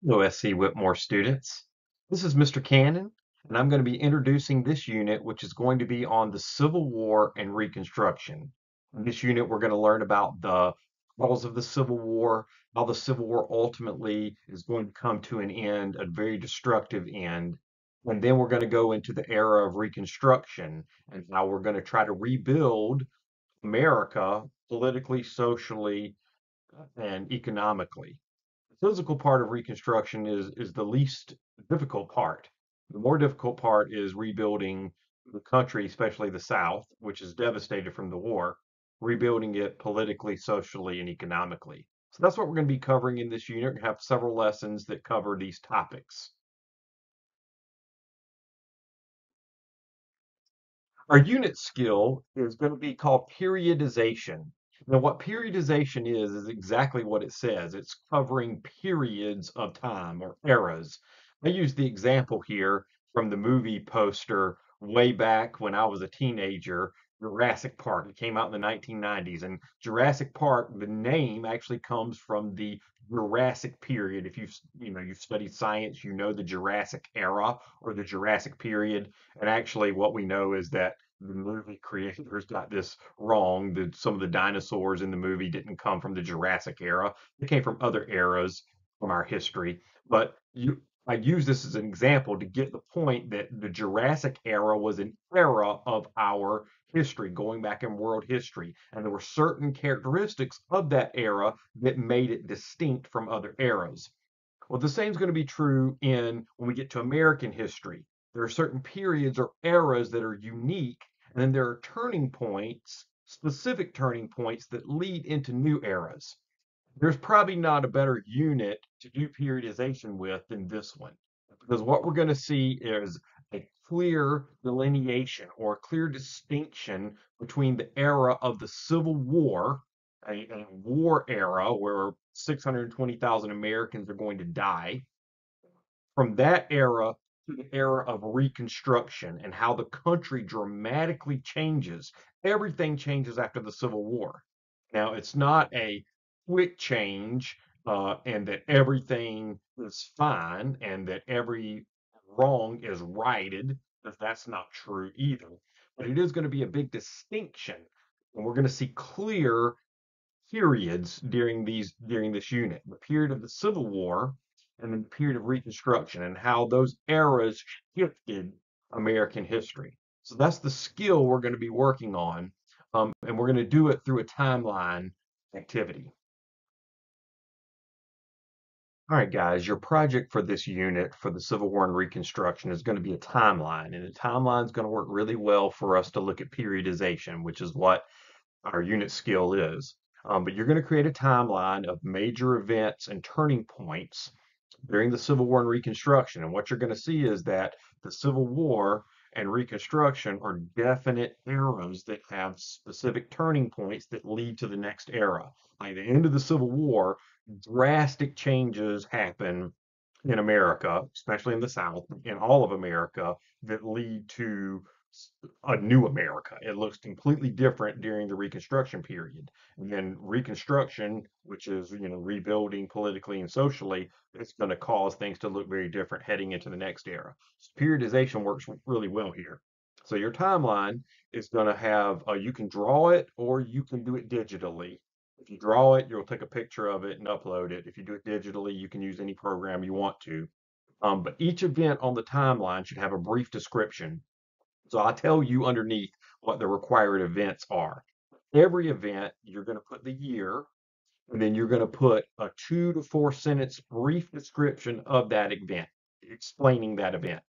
Hello, SC Whitmore students. This is Mr. Cannon, and I'm going to be introducing this unit, which is going to be on the Civil War and Reconstruction. In this unit, we're going to learn about the cause of the Civil War, how the Civil War ultimately is going to come to an end, a very destructive end. And then we're going to go into the era of Reconstruction and how we're going to try to rebuild America politically, socially, and economically. The physical part of Reconstruction is the least difficult part. The more difficult part is rebuilding the country, especially the South, which is devastated from the war, rebuilding it politically, socially, and economically. So that's what we're going to be covering in this unit. We have several lessons that cover these topics. Our unit skill is going to be called periodization. Now, what periodization is exactly what it says. It's covering periods of time or eras. I use the example here from the movie poster way back when I was a teenager, Jurassic Park. It came out in the 1990s, and Jurassic Park, the name actually comes from the Jurassic period. If you've studied science, you know the Jurassic era or the Jurassic period. And actually, what we know is that the movie creators got this wrong. That some of the dinosaurs in the movie didn't come from the Jurassic era. They came from other eras from our history. But I use this as an example to get the point that the Jurassic era was an era of our history, going back in world history. And there were certain characteristics of that era that made it distinct from other eras. Well, the same is going to be true in when we get to American history. There are certain periods or eras that are unique, and then there are turning points, specific turning points that lead into new eras. There's probably not a better unit to do periodization with than this one, because what we're going to see is a clear delineation or a clear distinction between the era of the Civil War, a war era where 620,000 Americans are going to die, from that era to the era of Reconstruction and how the country dramatically changes. Everything changes after the Civil War. Now, it's not a quick change and that everything is fine and that every wrong is righted, because that's not true either. But it is going to be a big distinction. And we're going to see clear periods during this unit, the period of the Civil War and then the period of Reconstruction and how those eras shifted American history. So that's the skill we're going to be working on, and we're going to do it through a timeline activity. All right, guys, your project for this unit for the Civil War and Reconstruction is going to be a timeline, and the timeline is going to work really well for us to look at periodization, which is what our unit skill is. But you're going to create a timeline of major events and turning points during the Civil War and Reconstruction. And what you're going to see is that the Civil War and Reconstruction are definite eras that have specific turning points that lead to the next era. By the end of the Civil War, drastic changes happen in America, especially in the South, in all of America, that lead to a new America. It looks completely different during the Reconstruction period. And then Reconstruction, which is, rebuilding politically and socially, it's going to cause things to look very different heading into the next era. So periodization works really well here. So your timeline is going to have, you can draw it or you can do it digitally. If you draw it, you'll take a picture of it and upload it. If you do it digitally, you can use any program you want to. But each event on the timeline should have a brief description. So I'll tell you underneath what the required events are. Every event, you're going to put the year, and then you're going to put a 2 to 4 sentence brief description of that event, explaining that event.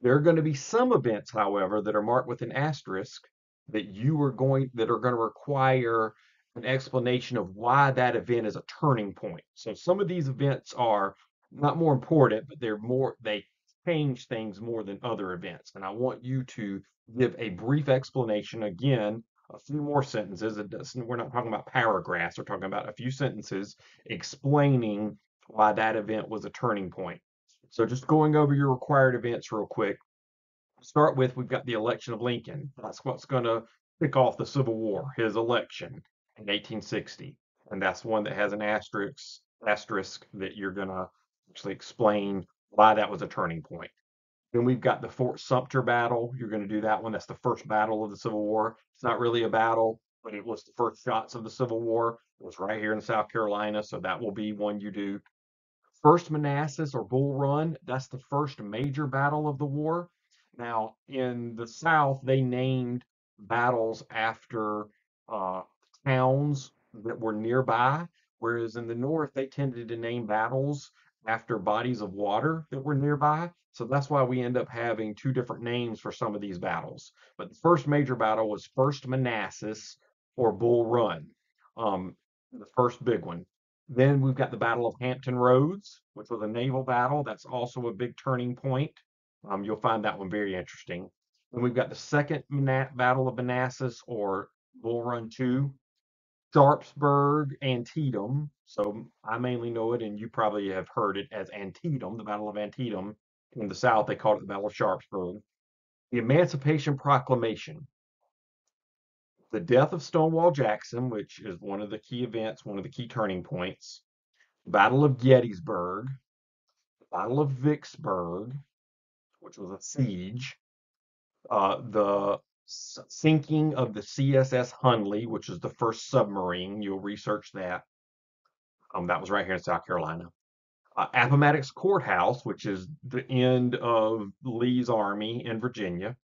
There are going to be some events, however, that are marked with an asterisk that are going to require an explanation of why that event is a turning point. So some of these events are not more important, but they change things more than other events. And I want you to give a brief explanation again, a few more sentences. We're not talking about paragraphs, we're talking about a few sentences explaining why that event was a turning point. So just going over your required events real quick. Start with, we've got the election of Lincoln. That's what's going to kick off the Civil War, his election in 1860. And that's one that has an asterisk that you're going to actually explain why that was a turning point. Then we've got the Fort Sumter battle. You're going to do that one. That's the first battle of the Civil War. It's not really a battle, but it was the first shots of the Civil War. It was right here in South Carolina, so that will be one you do. First Manassas or Bull Run, that's the first major battle of the war. Now, in the South, they named battles after uh, towns that were nearby, whereas in the North, they tended to name battles after bodies of water that were nearby. So that's why we end up having two different names for some of these battles. But the first major battle was First Manassas or Bull Run, the first big one. Then we've got the Battle of Hampton Roads, which was a naval battle. That's also a big turning point. You'll find that one very interesting. Then we've got the second Battle of Manassas or Bull Run 2, Sharpsburg, Antietam. So I mainly know it, and you probably have heard it as Antietam, the Battle of Antietam. In the South, they called it the Battle of Sharpsburg. The Emancipation Proclamation, the death of Stonewall Jackson, which is one of the key events, one of the key turning points. Battle of Gettysburg, Battle of Vicksburg, which was a siege, the sinking of the CSS Hunley, which is the first submarine. You'll research that. That was right here in South Carolina. Appomattox Courthouse, which is the end of Lee's army in Virginia.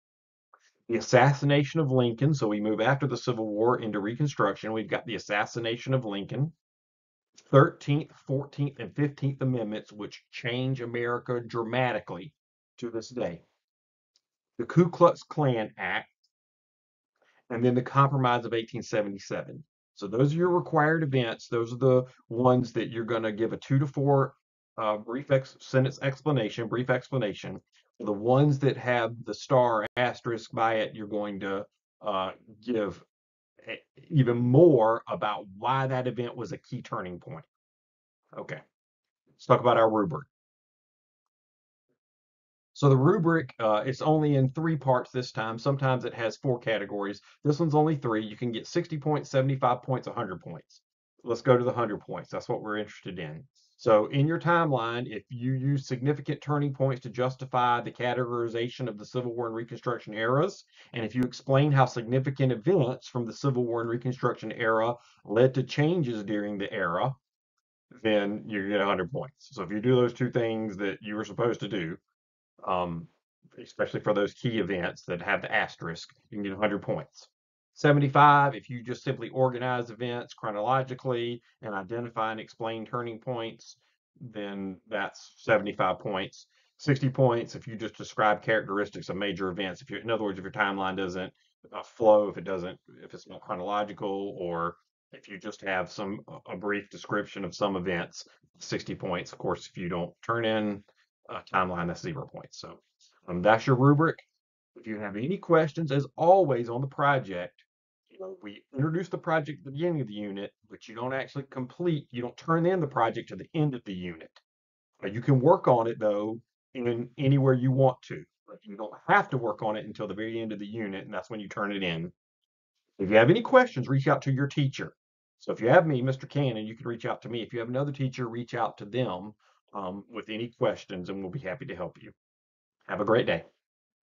The assassination of Lincoln. So we move after the Civil War into Reconstruction. We've got the assassination of Lincoln. 13th, 14th, and 15th Amendments, which change America dramatically to this day. The Ku Klux Klan Act, and then the Compromise of 1877. So those are your required events. Those are the ones that you're going to give a 2 to 4 sentence explanation, brief explanation. The ones that have the star asterisk by it, you're going to give even more about why that event was a key turning point. Okay, let's talk about our rubric. So the rubric, it's only in 3 parts this time. Sometimes it has 4 categories. This one's only 3. You can get 60 points, 75 points, 100 points. Let's go to the 100 points. That's what we're interested in. So in your timeline, if you use significant turning points to justify the categorization of the Civil War and Reconstruction eras, and if you explain how significant events from the Civil War and Reconstruction era led to changes during the era, then you get 100 points. So if you do those 2 things that you were supposed to do, um, especially for those key events that have the asterisk, you can get 100 points. 75, if you just simply organize events chronologically and identify and explain turning points, then that's 75 points. 60 points if you just describe characteristics of major events. If you, in other words, if your timeline doesn't flow, if it's not chronological, or if you just have a brief description of some events, 60 points. Of course, if you don't turn in timeline, that's 0 points. So that's your rubric. If you have any questions, as always, on the project, we introduce the project at the beginning of the unit, but you don't actually you don't turn in the project to the end of the unit. You can work on it, though, in anywhere you want to. But you don't have to work on it until the very end of the unit, and that's when you turn it in. If you have any questions, reach out to your teacher. So if you have me, Mr. Cannon, you can reach out to me. If you have another teacher, reach out to them with any questions, and we'll be happy to help you. Have a great day.